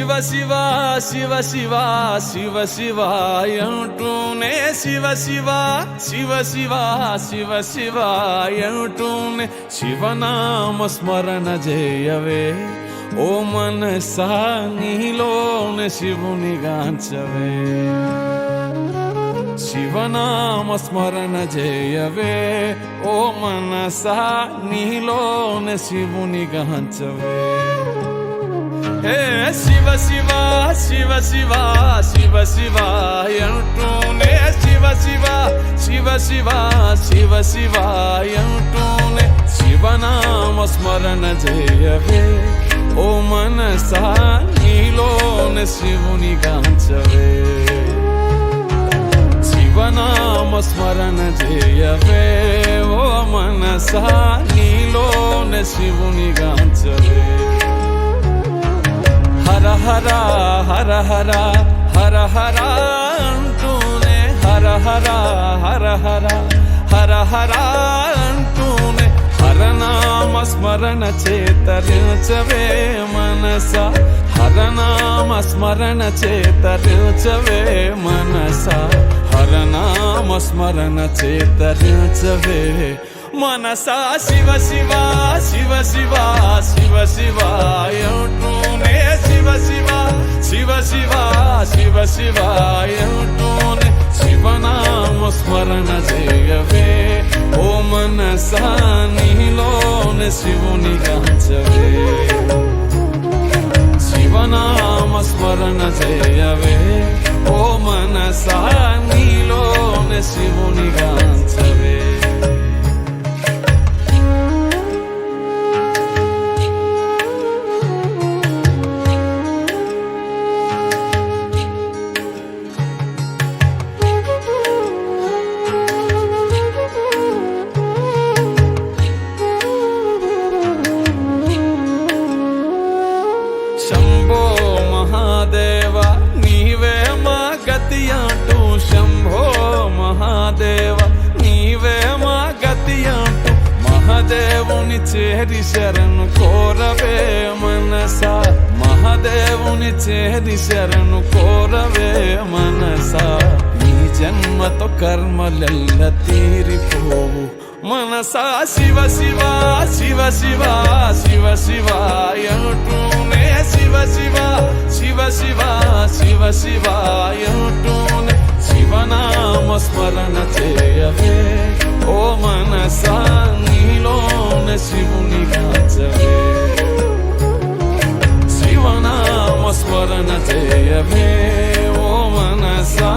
శివ శివ శివ శివ శివ శివ అంటూనే శివ శివ శివ శివ శివ శివ అంటూనే శివనామ స్మరణ చేయవే ఓ మనసా నీలోనే శివుని గాంచవే శివనామ స్మరణ చేయవే ఓ మనసా నీలోనే శివుని గాంచవే హే శివ శివ శివ శివ శివ శివ అంటూనే శివ శివ శివ శివ శివ శివ అంటూనే శివనామ స్మరణ చేయవే ఓ మనసా నీలోనే శివుని గాంచవే శివనామ స్మరణ చేయవే ఓ మనసా నీలోనే శివుని గాంచవే హర హర హర హర హర హర అంటూనే హర హర హర హర హర హర అంటూనే హరనామ స్మరణ చేతరించవే మనస హరనామ స్మరణ చేతరించవే మనస హరనామ స్మరణ చేతరించవే మనసా శివ శివ శివ శివ శివ శివ అంటూనే శివ శివ శివ శివ శివ శివ అంటూనే శివనామ స్మరణ చేయవే ఓ మనసా నీలోనే శివుని గాంచవే శివనామ స్మరణ చేయవే ఓ మనసా నీలోనే శివుని గాంచవే శంభో మహాదేవ నీవే మా గతి అంటూ శంభో మహాదేవ నీవే మా గతి అంటూ మహాదేవుని చేరి శరణు కోరవే మనసా మహాదేవుని చేరి శరణు కోరవే మనసా ఈ జన్మతో కర్మలెల్ల తీరిపోవు మనసా శివ శివ శివ శివ శివ శివ అంటూనే శివ శివ శివ శివ శివ శివ అంటూనే శివనామ స్మరణ చేయవే ఓ మనసా నీలోనే శివుని గాంచవే శివనామ స్మరణ చేయవే ఓ మనసా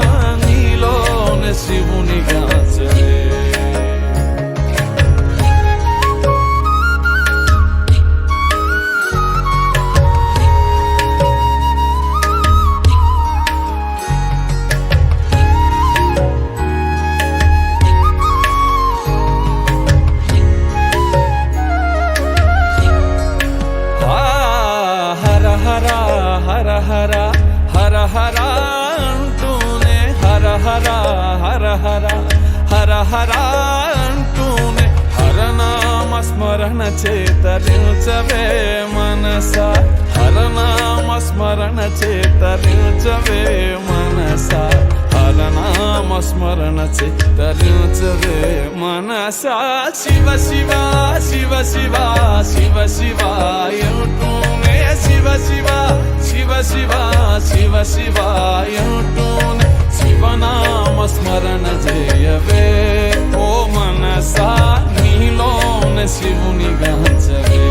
నీలోనే శివుని గాంచవే హర హర హర హర అంటూనే హర హర హర హర హర హర అంటూనే హరనామ స్మరణ చేతరించవే మనస హరనామ స్మరణ చేతరించవే మనస హరనామ స్మరణ చేతరించవే మనసా శివ శివ శివ శివ శివ శివ అంటూనే శివ శివ శివ శివ శివ శివ అంటూనే శివనామ స్మరణ చేయవే ఓ మనసా నీలోనే శివుని గాంచవే